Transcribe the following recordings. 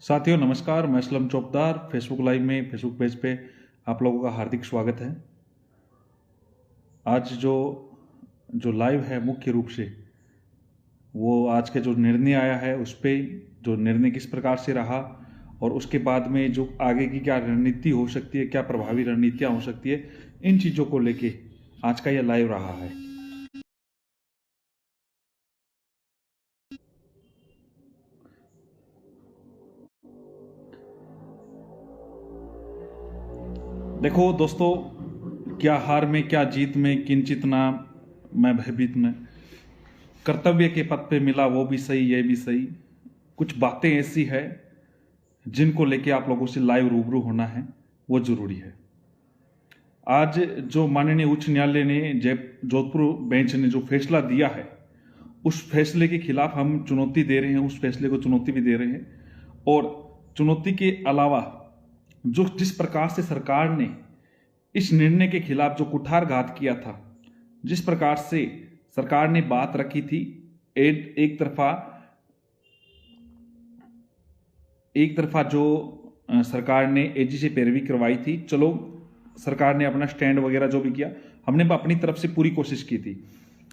साथियों नमस्कार, मैं असलम चौकदार फेसबुक लाइव में फेसबुक पेज पे आप लोगों का हार्दिक स्वागत है। आज जो जो लाइव है मुख्य रूप से वो आज के जो निर्णय आया है उस पे जो निर्णय किस प्रकार से रहा और उसके बाद में जो आगे की क्या रणनीति हो सकती है, क्या प्रभावी रणनीतियाँ हो सकती है, इन चीज़ों को लेके आज का यह लाइव रहा है। देखो दोस्तों, क्या हार में क्या जीत में किंचित ना मैं भयभीत न, कर्तव्य के पथ पे मिला वो भी सही ये भी सही। कुछ बातें ऐसी है जिनको लेके आप लोगों से लाइव रूबरू होना है, वो जरूरी है। आज जो माननीय उच्च न्यायालय ने जोधपुर बेंच ने जो फैसला दिया है उस फैसले के खिलाफ हम चुनौती दे रहे हैं, उस फैसले को चुनौती भी दे रहे हैं। और चुनौती के अलावा जो जिस प्रकार से सरकार ने इस निर्णय के खिलाफ जो कुठारघात किया था, जिस प्रकार से सरकार ने बात रखी थी, एक तरफा जो सरकार ने एजी से पैरवी करवाई थी। चलो, सरकार ने अपना स्टैंड वगैरह जो भी किया, हमने अपनी तरफ से पूरी कोशिश की थी।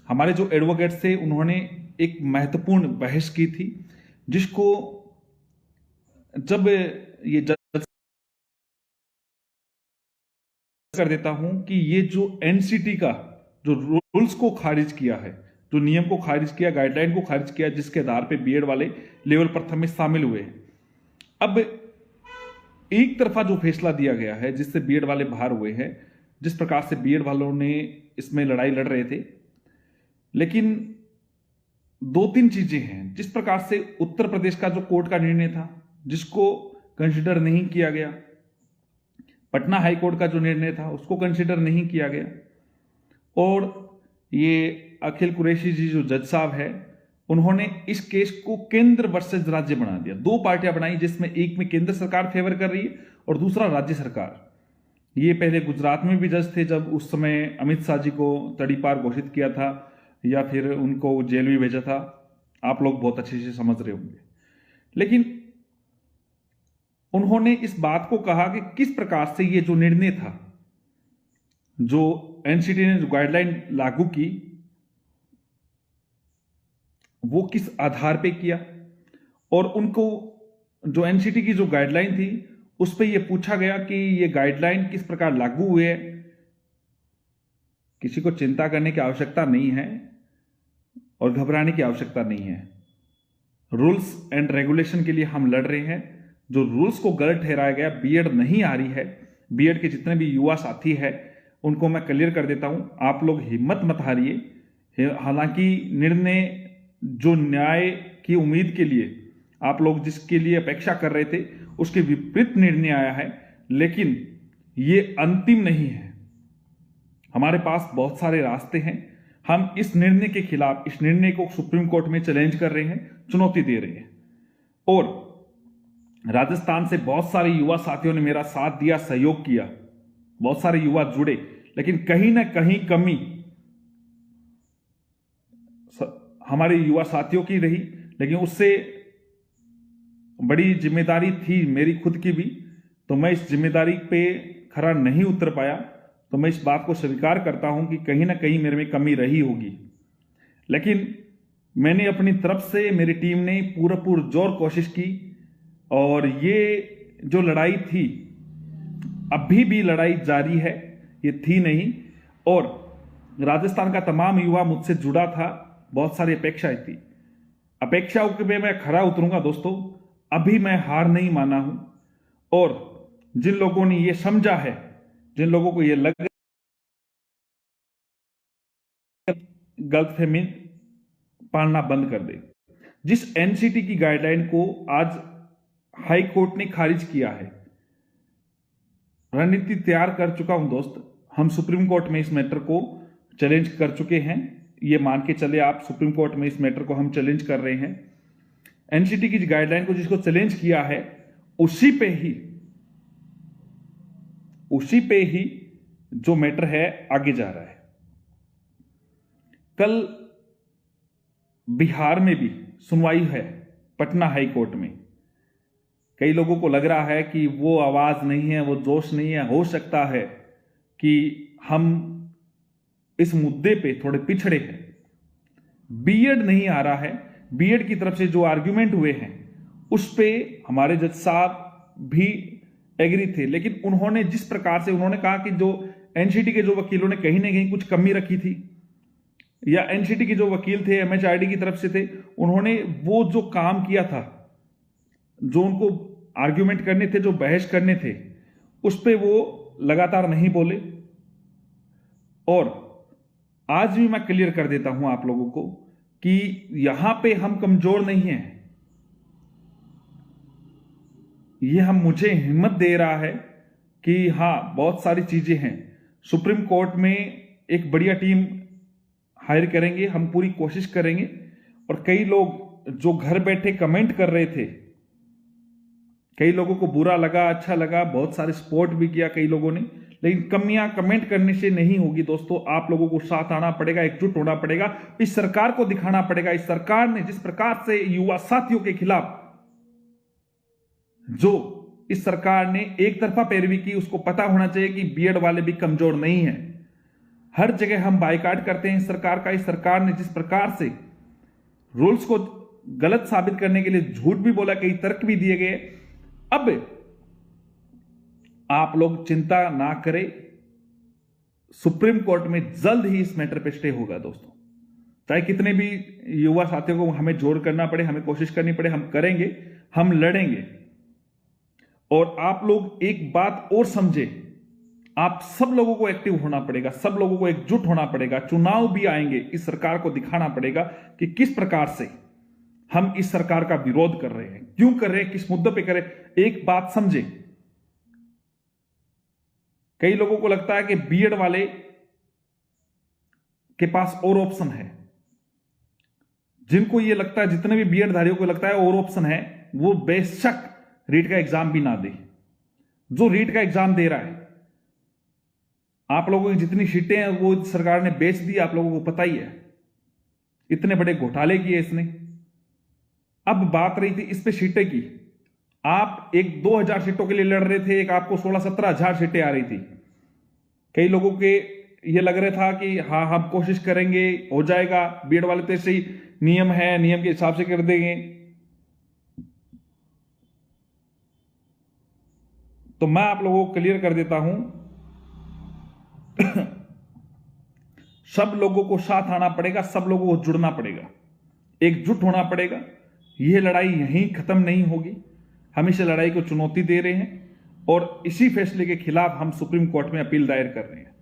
हमारे जो एडवोकेट्स थे उन्होंने एक महत्वपूर्ण बहस की थी, जिसको जब ये जज कर देता हूं कि ये जो एनसीटी का जो रूल्स को खारिज किया है, जो नियम को खारिज किया, गाइडलाइन को खारिज किया, जिसके आधार पे बीएड वाले लेवल प्रथम में शामिल हुए हैं। अब एक तरफा जो फैसला दिया गया है जिससे बीएड वाले बाहर हुए हैं, जिस प्रकार से बीएड वालों ने इसमें लड़ाई लड़ रहे थे, लेकिन दो तीन चीजें हैं। जिस प्रकार से उत्तर प्रदेश का जो कोर्ट का निर्णय था जिसको कंसिडर नहीं किया गया, पटना हाई कोर्ट का जो निर्णय था उसको कंसिडर नहीं किया गया, और ये अखिल कुरैशी जी जो जज साहब है उन्होंने इस केस को केंद्र वर्सेस राज्य बना दिया। दो पार्टियां बनाई जिसमें एक में केंद्र सरकार फेवर कर रही है और दूसरा राज्य सरकार। ये पहले गुजरात में भी जज थे जब उस समय अमित शाह जी को तड़ीपार घोषित किया था या फिर उनको जेल भी भेजा था, आप लोग बहुत अच्छे से समझ रहे होंगे। लेकिन उन्होंने इस बात को कहा कि किस प्रकार से ये जो निर्णय था, जो एनसीटी ने जो गाइडलाइन लागू की, वो किस आधार पे किया, और उनको जो एनसीटी की जो गाइडलाइन थी उस पर यह पूछा गया कि ये गाइडलाइन किस प्रकार लागू हुए है। किसी को चिंता करने की आवश्यकता नहीं है और घबराने की आवश्यकता नहीं है। रूल्स एंड रेगुलेशन के लिए हम लड़ रहे हैं। जो रूल्स को गलत ठहराया गया, बीएड नहीं आ रही है, बीएड के जितने भी युवा साथी है उनको मैं क्लियर कर देता हूं, आप लोग हिम्मत मत हारिए। हालांकि निर्णय जो न्याय की उम्मीद के लिए आप लोग जिसके लिए अपेक्षा कर रहे थे उसके विपरीत निर्णय आया है, लेकिन ये अंतिम नहीं है। हमारे पास बहुत सारे रास्ते हैं। हम इस निर्णय के खिलाफ, इस निर्णय को सुप्रीम कोर्ट में चैलेंज कर रहे हैं, चुनौती दे रहे हैं। और राजस्थान से बहुत सारे युवा साथियों ने मेरा साथ दिया, सहयोग किया, बहुत सारे युवा जुड़े, लेकिन कहीं ना कहीं कमी हमारे युवा साथियों की रही। लेकिन उससे बड़ी जिम्मेदारी थी मेरी खुद की भी, तो मैं इस जिम्मेदारी पे खरा नहीं उतर पाया। तो मैं इस बात को स्वीकार करता हूं कि कहीं ना कहीं मेरे में कमी रही होगी, लेकिन मैंने अपनी तरफ से, मेरी टीम ने पूरा जोर कोशिश की, और ये जो लड़ाई थी, अभी भी लड़ाई जारी है, ये थी नहीं। और राजस्थान का तमाम युवा मुझसे जुड़ा था, बहुत सारी अपेक्षाएं थी, अपेक्षाओं के पे मैं खरा उतरूंगा दोस्तों। अभी मैं हार नहीं माना हूं, और जिन लोगों ने ये समझा है, जिन लोगों को ये लग गलतफहमी पालना बंद कर दे। जिस एनसीटी की गाइडलाइन को आज हाई कोर्ट ने खारिज किया है, रणनीति तैयार कर चुका हूं दोस्त। हम सुप्रीम कोर्ट में इस मैटर को चैलेंज कर चुके हैं, ये मान के चले आप, सुप्रीम कोर्ट में इस मैटर को हम चैलेंज कर रहे हैं। एनसीटी की गाइडलाइन को जिसको चैलेंज किया है उसी पे ही जो मैटर है आगे जा रहा है। कल बिहार में भी सुनवाई है पटना हाई कोर्ट में। कई लोगों को लग रहा है कि वो आवाज नहीं है, वो जोश नहीं है। हो सकता है कि हम इस मुद्दे पे थोड़े पिछड़े हैं। बीएड नहीं आ रहा है। बीएड की तरफ से जो आर्ग्यूमेंट हुए हैं उस पे हमारे जज साहब भी एग्री थे, लेकिन उन्होंने जिस प्रकार से उन्होंने कहा कि जो एनसीटी के जो वकीलों ने कहीं ना कहीं कुछ कमी रखी थी, या एनसीटी के जो वकील थे एमएचआरडी की तरफ से थे, उन्होंने वो जो काम किया था, जो उनको आर्ग्यूमेंट करने थे, जो बहस करने थे, उस पे वो लगातार नहीं बोले। और आज भी मैं क्लियर कर देता हूं आप लोगों को कि यहां पे हम कमजोर नहीं हैं। ये मुझे हिम्मत दे रहा है कि हां, बहुत सारी चीजें हैं। सुप्रीम कोर्ट में एक बढ़िया टीम हायर करेंगे, हम पूरी कोशिश करेंगे। और कई लोग जो घर बैठे कमेंट कर रहे थे, कई लोगों को बुरा लगा, अच्छा लगा, बहुत सारे सपोर्ट भी किया कई लोगों ने, लेकिन कमियां कमेंट करने से नहीं होगी दोस्तों। आप लोगों को साथ आना पड़ेगा, एकजुट होना पड़ेगा, इस सरकार को दिखाना पड़ेगा। इस सरकार ने जिस प्रकार से युवा साथियों के खिलाफ जो इस सरकार ने एक तरफा पैरवी की, उसको पता होना चाहिए कि बीएड वाले भी कमजोर नहीं है। हर जगह हम बायकॉट करते हैं इस सरकार का। इस सरकार ने जिस प्रकार से रूल्स को गलत साबित करने के लिए झूठ भी बोला, कई तर्क भी दिए गए। अब आप लोग चिंता ना करें, सुप्रीम कोर्ट में जल्द ही इस मैटर पे स्टे होगा दोस्तों। चाहे कितने भी युवा साथियों को हमें जोर करना पड़े, हमें कोशिश करनी पड़े, हम करेंगे, हम लड़ेंगे। और आप लोग एक बात और समझे, आप सब लोगों को एक्टिव होना पड़ेगा, सब लोगों को एकजुट होना पड़ेगा। चुनाव भी आएंगे, इस सरकार को दिखाना पड़ेगा कि किस प्रकार से हम इस सरकार का विरोध कर रहे हैं, क्यों कर रहे हैं, किस मुद्दे पे कर रहे हैं। एक बात समझे, कई लोगों को लगता है कि बीएड वाले के पास और ऑप्शन है। जिनको ये लगता है, जितने भी बीएड धारियों को लगता है और ऑप्शन है, वो बेशक रीट का एग्जाम भी ना दे। जो रीट का एग्जाम दे रहा है, आप लोगों की जितनी सीटें हैं वो सरकार ने बेच दी, आप लोगों को पता ही है। इतने बड़े घोटाले किए इसने। अब बात रही थी इस पे सीटें की, आप एक 2000 सीटों के लिए लड़ रहे थे, एक आपको 16-17 हजार सीटें आ रही थी। कई लोगों के ये लग रहा था कि हाँ, हम कोशिश करेंगे, हो जाएगा, बीएड वाले तो ऐसे ही नियम है, नियम के हिसाब से कर देंगे। तो मैं आप लोगों को क्लियर कर देता हूं, सब लोगों को साथ आना पड़ेगा, सब लोगों को जुड़ना पड़ेगा, एकजुट होना पड़ेगा। यह लड़ाई यहीं खत्म नहीं होगी। हम इस लड़ाई को चुनौती दे रहे हैं और इसी फैसले के खिलाफ हम सुप्रीम कोर्ट में अपील दायर कर रहे हैं।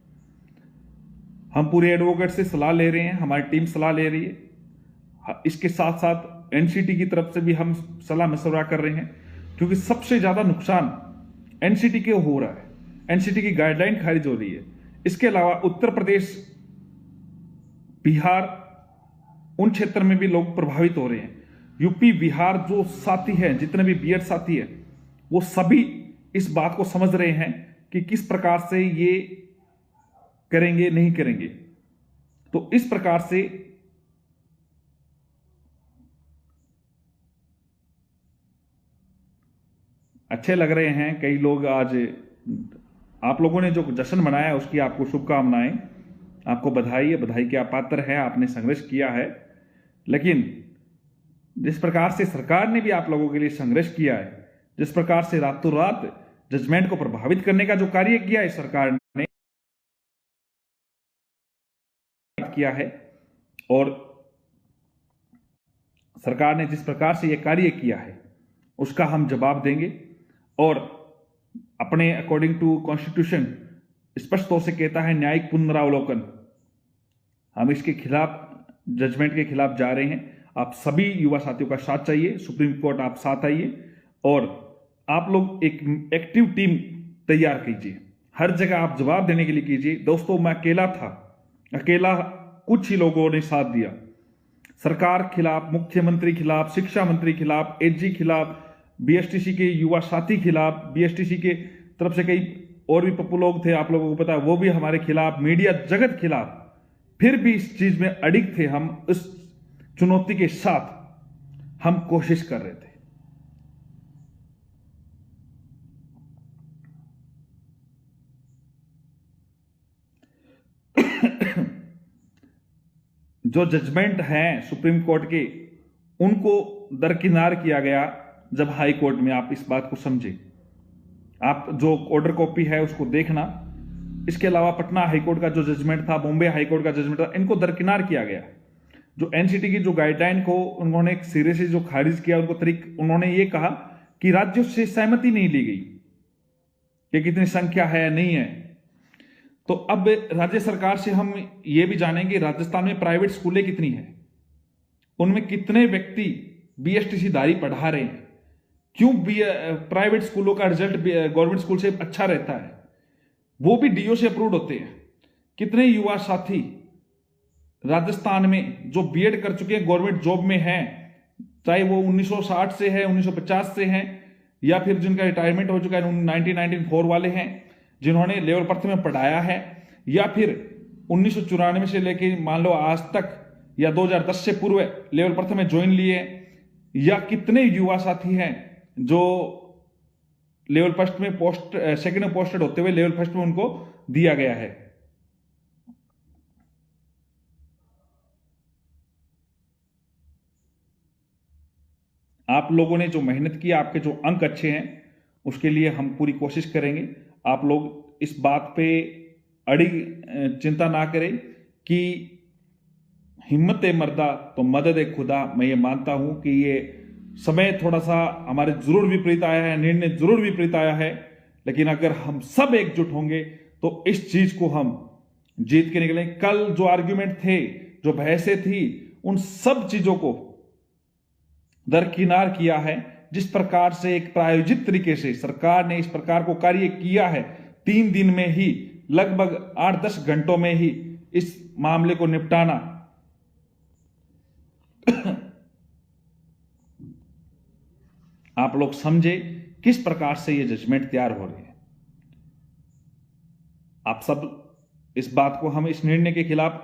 हम पूरे एडवोकेट से सलाह ले रहे हैं, हमारी टीम सलाह ले रही है। इसके साथ साथ एनसीटी की तरफ से भी हम सलाह मशवरा कर रहे हैं, क्योंकि सबसे ज्यादा नुकसान एनसीटी के हो रहा है। एनसीटी की गाइडलाइन खारिज हो रही है। इसके अलावा उत्तर प्रदेश, बिहार, उन क्षेत्र में भी लोग प्रभावित हो रहे हैं। यूपी, बिहार जो साथी हैं, जितने भी बीएड साथी हैं, वो सभी इस बात को समझ रहे हैं कि किस प्रकार से ये करेंगे, नहीं करेंगे। तो इस प्रकार से अच्छे लग रहे हैं कई लोग। आज आप लोगों ने जो जश्न मनाया उसकी आपको शुभकामनाएं, आपको बधाई है, बधाई के आप पात्र हैं, आपने संघर्ष किया है। लेकिन जिस प्रकार से सरकार ने भी आप लोगों के लिए संघर्ष किया है, जिस प्रकार से रातों रात जजमेंट को प्रभावित करने का जो कार्य किया है सरकार ने किया है, और सरकार ने जिस प्रकार से यह कार्य किया है उसका हम जवाब देंगे। और अपने अकॉर्डिंग टू कॉन्स्टिट्यूशन स्पष्ट तौर से कहता है न्यायिक पुनरावलोकन। हम इसके खिलाफ, जजमेंट के खिलाफ जा रहे हैं। आप सभी युवा साथियों का साथ चाहिए, सुप्रीम कोर्ट आप साथ आइए और आप लोग एक एक्टिव टीम तैयार कीजिए। हर जगह आप जवाब देने के लिए कीजिए। दोस्तों, मैं अकेला था, अकेला कुछ ही लोगों ने साथ दिया। सरकार खिलाफ, मुख्यमंत्री खिलाफ, शिक्षा मंत्री खिलाफ, एजी खिलाफ, बीएसटीसी के युवा साथी खिलाफ, बीएसटीसी के तरफ से कई और भी पप्पू लोग थे, आप लोगों को पता है, वो भी हमारे खिलाफ, मीडिया जगत खिलाफ। फिर भी इस चीज में अडिग थे हम। इस चुनौती के साथ हम कोशिश कर रहे थे। जो जजमेंट हैं सुप्रीम कोर्ट के, उनको दरकिनार किया गया जब हाई कोर्ट में। आप इस बात को समझे, आप जो ऑर्डर कॉपी है उसको देखना। इसके अलावा पटना हाईकोर्ट का जो जजमेंट था, बॉम्बे हाईकोर्ट का जजमेंट था, इनको दरकिनार किया गया। जो एनसीटी की जो गाइडलाइन को उन्होंने एक सिरे से जो खारिज किया, उन्होंने ये कहा कि राज्यों से सहमति नहीं ली गई कि कितनी संख्या है या नहीं है। तो अब राज्य सरकार से हम ये भी जानेंगे राजस्थान में प्राइवेट स्कूलें कितनी है, उनमें कितने व्यक्ति बीएसटीसी धारी पढ़ा रहे हैं, क्यों प्राइवेट स्कूलों का रिजल्ट गवर्नमेंट स्कूल से अच्छा रहता है, वो भी डीओ से अप्रूव्ड होते हैं। कितने युवा साथी राजस्थान में जो बीएड कर चुके हैं, गवर्नमेंट जॉब में हैं, चाहे वो 1960 से है, 1950 से हैं, या फिर जिनका रिटायरमेंट हो चुका है 1994 वाले हैं, जिन्होंने लेवल प्रथम में पढ़ाया है, या फिर 1994 से लेकर मान लो आज तक, या 2010 से पूर्व लेवल प्रथम में ज्वाइन लिए, या कितने युवा साथी हैं जो लेवल फर्स्ट में सेकंड में पोस्टेड होते हुए लेवल फर्स्ट में उनको दिया गया है। आप लोगों ने जो मेहनत की, आपके जो अंक अच्छे हैं, उसके लिए हम पूरी कोशिश करेंगे। आप लोग इस बात पे अड़ी चिंता ना करें कि हिम्मत ए मर्दा तो मदद ए खुदा। मैं ये मानता हूं कि ये समय थोड़ा सा हमारे जरूर विपरीत आया है, निर्णय जरूर विपरीत आया है, लेकिन अगर हम सब एकजुट होंगे तो इस चीज को हम जीत के निकलेंगे। कल जो आर्ग्यूमेंट थे, जो बहसें थी, उन सब चीजों को दरकिनार किया है। जिस प्रकार से एक प्रायोजित तरीके से सरकार ने इस प्रकार को कार्य किया है, 3 दिन में ही, लगभग 8-10 घंटों में ही इस मामले को निपटाना, आप लोग समझे किस प्रकार से ये जजमेंट तैयार हो रहे हैं। आप सब इस बात को, हम इस निर्णय के खिलाफ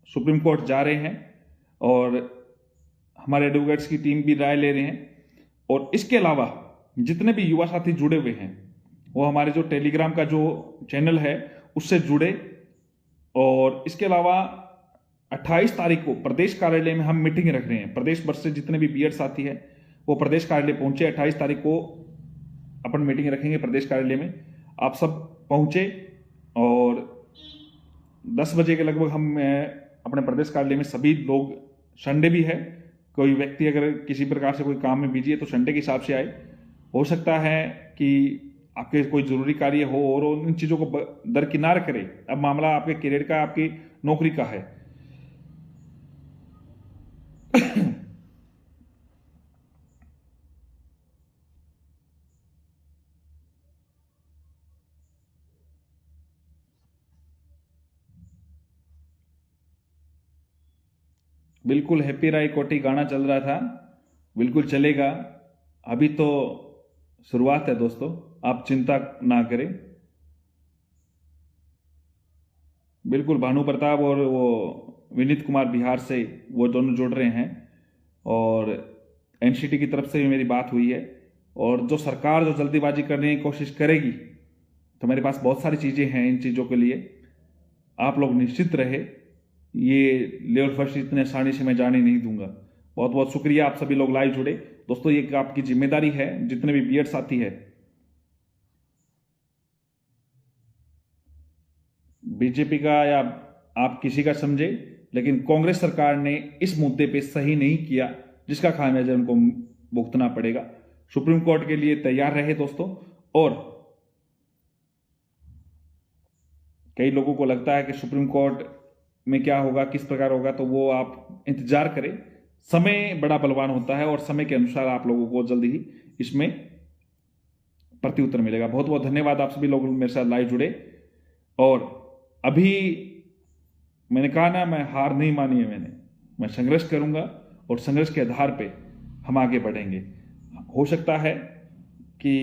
सुप्रीम कोर्ट जा रहे हैं और हमारे एडवोकेट्स की टीम भी राय ले रहे हैं। और इसके अलावा जितने भी युवा साथी जुड़े हुए हैं वो हमारे जो टेलीग्राम का जो चैनल है उससे जुड़े। और इसके अलावा 28 तारीख को प्रदेश कार्यालय में हम मीटिंग रख रहे हैं। प्रदेश भर से जितने भी बीएड साथी हैं वो प्रदेश कार्यालय पहुंचे। 28 तारीख को अपन मीटिंग रखेंगे प्रदेश कार्यालय में। आप सब पहुंचे और 10 बजे के लगभग हम अपने प्रदेश कार्यालय में सभी लोग, संडे भी है, कोई व्यक्ति अगर किसी प्रकार से कोई काम में बिजी है तो संडे के हिसाब से आए। हो सकता है कि आपके कोई जरूरी कार्य हो और उन चीजों को दरकिनार करें। अब मामला आपके करियर का, आपकी नौकरी का है। बिल्कुल हैप्पी राय कोटी गाना चल रहा था, बिल्कुल चलेगा। अभी तो शुरुआत है दोस्तों, आप चिंता ना करें। बिल्कुल भानु प्रताप और वो विनीत कुमार बिहार से, वो दोनों जुड़ रहे हैं और एनसीटी की तरफ से भी मेरी बात हुई है। और जो सरकार जो जल्दीबाजी करने की कोशिश करेगी तो मेरे पास बहुत सारी चीज़ें हैं इन चीज़ों के लिए। आप लोग निश्चित रहे, ये लेवल फर्स्ट इतने आसानी से मैं जाने नहीं दूंगा। बहुत बहुत शुक्रिया, आप सभी लोग लाइव जुड़े। दोस्तों ये आपकी जिम्मेदारी है, जितने भी बीएड साथी है, बीजेपी का या आप किसी का समझे, लेकिन कांग्रेस सरकार ने इस मुद्दे पे सही नहीं किया, जिसका खामियाजा उनको भुगतना पड़ेगा। सुप्रीम कोर्ट के लिए तैयार रहे दोस्तों। और कई लोगों को लगता है कि सुप्रीम कोर्ट में क्या होगा, किस प्रकार होगा, तो वो आप इंतजार करें। समय बड़ा बलवान होता है और समय के अनुसार आप लोगों को जल्दी ही इसमें प्रत्युत्तर मिलेगा। बहुत बहुत धन्यवाद, आप सभी लोग मेरे साथ लाइव जुड़े। और अभी मैंने कहा ना, मैं हार नहीं मानी है मैं संघर्ष करूंगा और संघर्ष के आधार पे हम आगे बढ़ेंगे। हो सकता है कि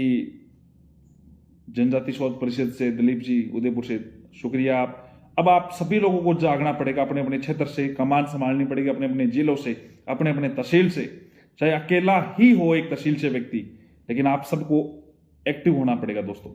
जनजाति शोध परिषद से दिलीप जी उदयपुर से, शुक्रिया आप। अब आप सभी लोगों को जागना पड़ेगा, अपने अपने क्षेत्र से कमान संभालनी पड़ेगी, अपने अपने जिलों से, अपने अपने तहसील से। चाहे अकेला ही हो एक तहसील से व्यक्ति, लेकिन आप सबको एक्टिव होना पड़ेगा दोस्तों।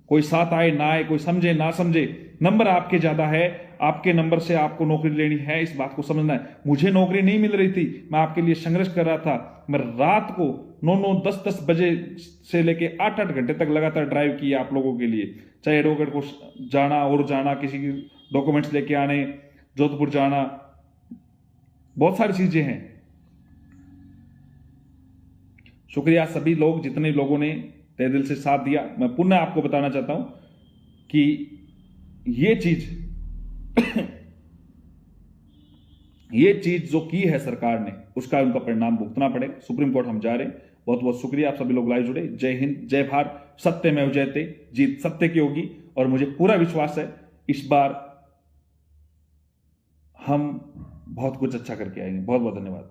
कोई साथ आए ना आए, कोई समझे ना समझे, नंबर आपके ज्यादा है। आपके नंबर से आपको नौकरी लेनी है, इस बात को समझना है। मुझे नौकरी नहीं मिल रही थी, मैं आपके लिए संघर्ष कर रहा था। मैं रात को 9-9, 10-10 बजे से लेके 8-8 घंटे तक लगातार ड्राइव किया आप लोगों के लिए, चाहे एडवोकेट को जाना और जाना, किसी की डॉक्यूमेंट्स लेके आने, जोधपुर जाना, बहुत सारी चीजें हैं। शुक्रिया सभी लोग, जितने लोगों ने तहे दिल से साथ दिया। मैं पुनः आपको बताना चाहता हूं कि ये चीज जो की है सरकार ने, उसका उनका परिणाम भुगतना पड़ेगा। सुप्रीम कोर्ट हम जा रहे हैं। बहुत बहुत शुक्रिया, आप सभी लोग लाइव जुड़े। जय हिंद, जय भारत। सत्यमेव जयते, जीत सत्य की होगी और मुझे पूरा विश्वास है इस बार हम बहुत कुछ अच्छा करके आएंगे। बहुत बहुत धन्यवाद।